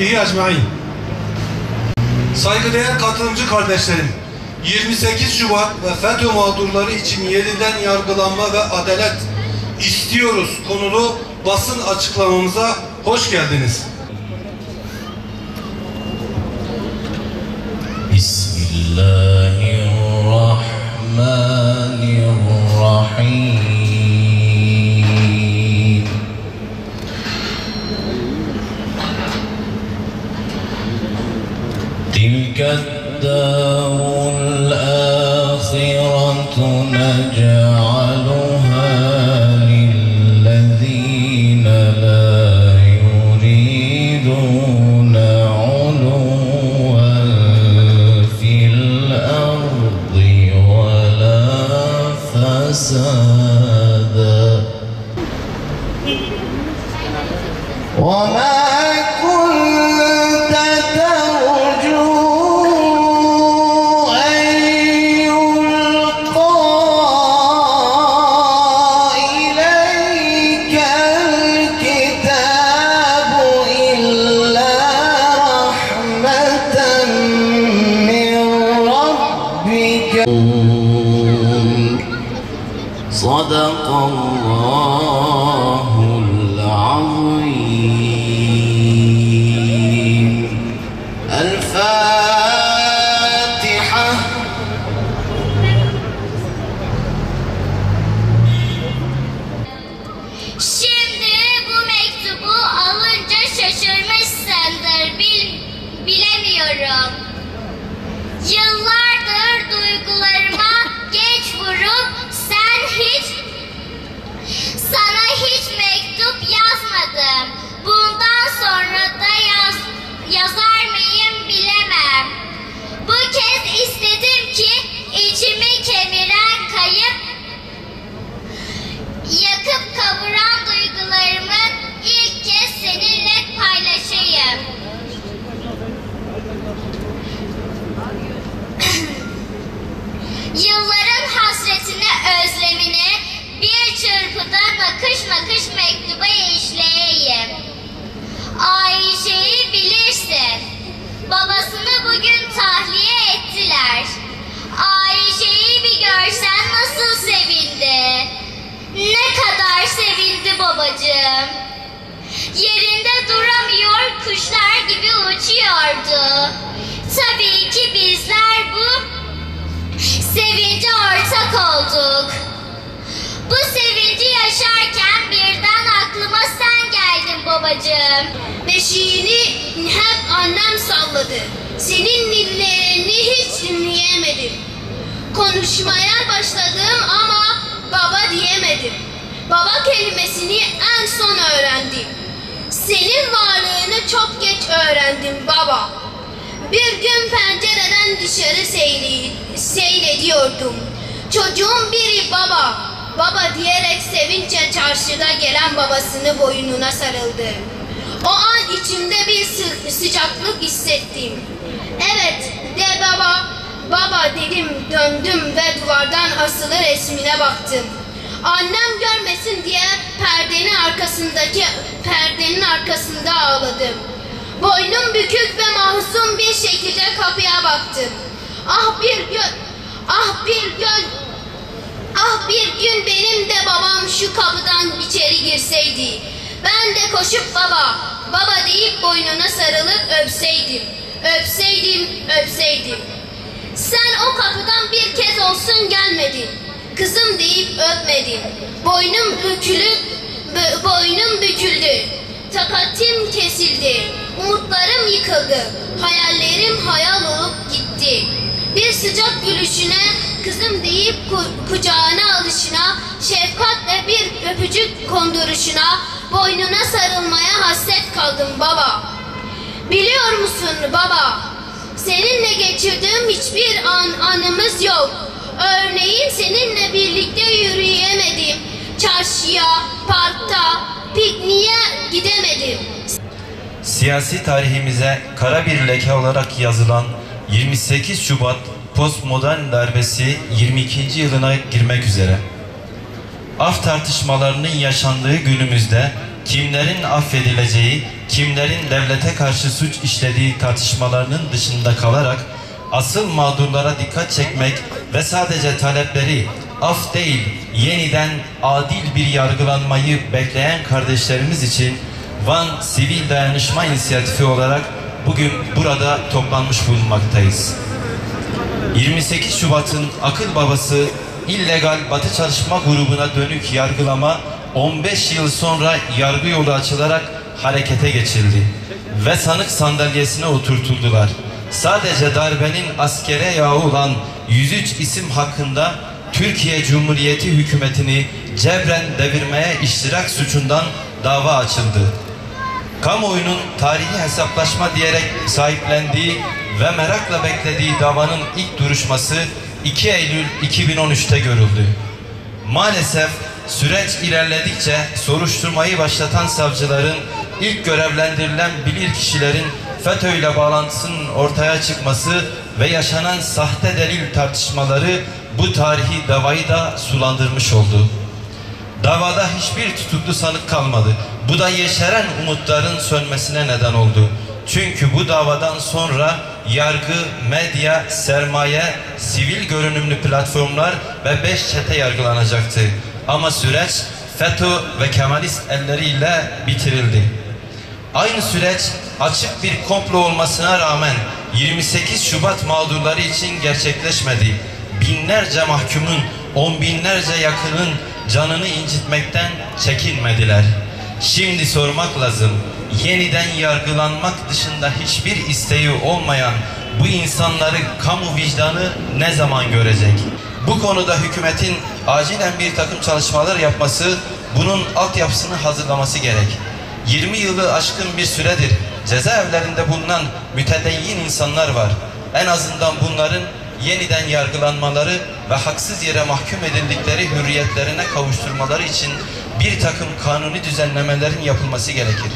sahbihi ecmaîn. Saygıdeğer katılımcı kardeşlerim, 28 Şubat ve FETÖ mağdurları için yeniden yargılanma ve adalet istiyoruz konulu basın açıklamamıza hoş geldiniz. Bismillahirrahmanirrahim. Tilka darul ahiratu nec'aluha lillezina la yuriduna uluwan fil ardi ve la fasada. Sadakallahul azim. El Fatiha. Şimdi bu mektubu alınca şaşırmışsındır, bilemiyorum. Yıllardır duygularıma geç vurup sana hiç mektup yazmadım. Bundan sonra da yazar mıyım bilemem. Bu kez istedim ki içimi kemiren, yakıp kavuran duygularımı ilk kez seninle paylaşayım. Yılların hasretini, özlemini bir çırpıda nakış nakış mektuba işleyeyim. Ayşe'yi bilirsin. Babasını bugün tahliye ettiler. Ayşe'yi bir görsen nasıl sevindi. Ne kadar sevindi babacığım. Yerinde duramıyor, kuşlar gibi uçuyordu. Tabii ki bizler bu sevince ortak olduk. Bu sevinci yaşarken birden aklıma sen geldin babacığım. Beşiğini hep annem salladı. Senin ninnilerini hiç dinleyemedim. Konuşmaya başladım ama baba diyemedim. Baba kelimesini en son öğrendim. Senin varlığını çok geç öğrendim baba. Bir gün pencereden dışarı seyrediyordum. Çocuğun biri baba, baba diyerek sevinçle çarşıda gelen babasını boynuna sarıldı. O an içimde bir sıcaklık hissettim. Evet, de baba, baba dedim, döndüm ve duvardan asılı resmine baktım. Annem görmesin diye perdenin arkasında ağladım. Boynum bükük ve mahzun bir şekilde kapıya baktım. Bir gün benim de babam şu kapıdan içeri girseydi. Ben de koşup baba deyip boynuna sarılıp öpseydim. Sen o kapıdan bir kez olsun gelmedin. Kızım deyip öpmedin. Boynum büküldü. Takatim kesildi. Umutlarım yıkıldı. Hayallerim hayal olup gitti. Bir sıcak gülüşüne, kızım deyip kucağına alışına, şefkatle bir öpücük konduruşuna, boynuna sarılmaya hasret kaldım baba. Biliyor musun baba, seninle geçirdiğim hiçbir anımız yok. Örneğin seninle birlikte yürüyemedim. Çarşıya, parkta, pikniğe gidemedim. Siyasi tarihimize kara bir leke olarak yazılan 28 Şubat postmodern darbesi 22. yılına girmek üzere. Af tartışmalarının yaşandığı günümüzde kimlerin affedileceği, kimlerin devlete karşı suç işlediği tartışmalarının dışında kalarak asıl mağdurlara dikkat çekmek ve sadece talepleri af değil, yeniden adil bir yargılanmayı bekleyen kardeşlerimiz için Van Sivil Dayanışma İnisiyatifi olarak bugün burada toplanmış bulunmaktayız. 28 Şubat'ın akıl babası illegal Batı Çalışma Grubu'na dönük yargılama 15 yıl sonra yargı yolu açılarak harekete geçildi ve sanık sandalyesine oturtuldular. Sadece darbenin askere yağı olan 103 isim hakkında Türkiye Cumhuriyeti hükümetini cebren devirmeye iştirak suçundan dava açıldı. Kamuoyunun tarihi hesaplaşma diyerek sahiplendiği ve merakla beklediği davanın ilk duruşması 2 Eylül 2013'te görüldü. Maalesef süreç ilerledikçe soruşturmayı başlatan savcıların, ilk görevlendirilen bilirkişilerin FETÖ ile bağlantısının ortaya çıkması ve yaşanan sahte delil tartışmaları bu tarihi davayı da sulandırmış oldu. Davada hiçbir tutuklu sanık kalmadı. Bu da yeşeren umutların sönmesine neden oldu. Çünkü bu davadan sonra yargı, medya, sermaye, sivil görünümlü platformlar ve 5 çete yargılanacaktı. Ama süreç FETÖ ve Kemalist elleriyle bitirildi. Aynı süreç açık bir komplo olmasına rağmen 28 Şubat mağdurları için gerçekleşmedi. Binlerce mahkumun, on binlerce yakının canını incitmekten çekinmediler. Şimdi sormak lazım, yeniden yargılanmak dışında hiçbir isteği olmayan bu insanları kamu vicdanı ne zaman görecek? Bu konuda hükümetin acilen bir takım çalışmalar yapması, bunun altyapısını hazırlaması gerek. 20 yılı aşkın bir süredir cezaevlerinde bulunan mütedeyyin insanlar var. En azından bunların yeniden yargılanmaları ve haksız yere mahkum edildikleri hürriyetlerine kavuşturmaları için bir takım kanuni düzenlemelerin yapılması gerekir.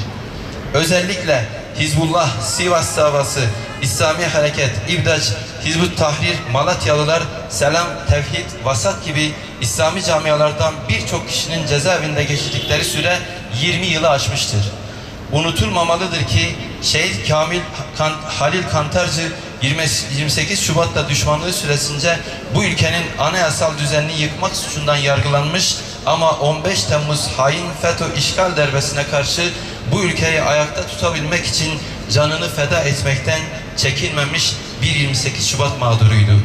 Özellikle Hizbullah, Sivas davası, İslami Hareket, İbdaç, Hizbut Tahrir, Malatyalılar, Selam, Tevhid, Vasat gibi İslami camialardan birçok kişinin cezaevinde geçirdikleri süre 20 yılı aşmıştır. Unutulmamalıdır ki Şehit Halil Kantarcı 28 Şubat'ta düşmanlığı süresince bu ülkenin anayasal düzenini yıkmak suçundan yargılanmış ama 15 Temmuz hain FETÖ işgal darbesine karşı bu ülkeyi ayakta tutabilmek için canını feda etmekten çekinmemiş bir 28 Şubat mağduruydu.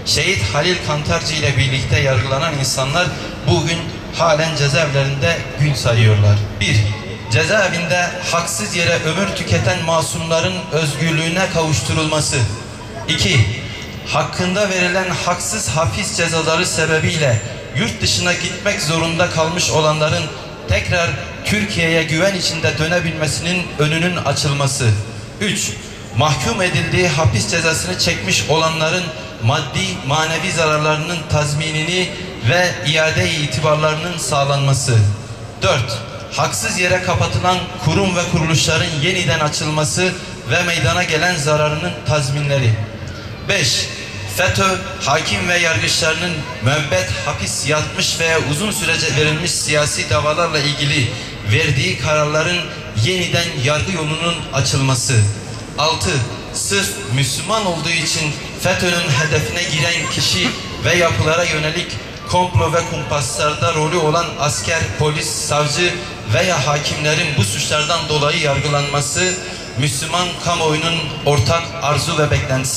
Şehit Halil Kantarcı ile birlikte yargılanan insanlar bugün halen cezaevlerinde gün sayıyorlar. 1. Cezaevinde haksız yere ömür tüketen masumların özgürlüğüne kavuşturulması. 2. Hakkında verilen haksız hapis cezaları sebebiyle yurt dışına gitmek zorunda kalmış olanların tekrar Türkiye'ye güven içinde dönebilmesinin önünün açılması. 3. Mahkum edildiği hapis cezasını çekmiş olanların maddi manevi zararlarının tazminini ve iade-i itibarlarının sağlanması. 4. Haksız yere kapatılan kurum ve kuruluşların yeniden açılması ve meydana gelen zararının tazminleri. 5. FETÖ, hakim ve yargıçlarının müebbet hapis yatmış veya uzun sürece verilmiş siyasi davalarla ilgili verdiği kararların yeniden yargı yolunun açılması. 6. Sırf Müslüman olduğu için FETÖ'nün hedefine giren kişi ve yapılara yönelik komplo ve kumpaslarda rolü olan asker, polis, savcı veya hakimlerin bu suçlardan dolayı yargılanması Müslüman kamuoyunun ortak arzu ve beklentisidir.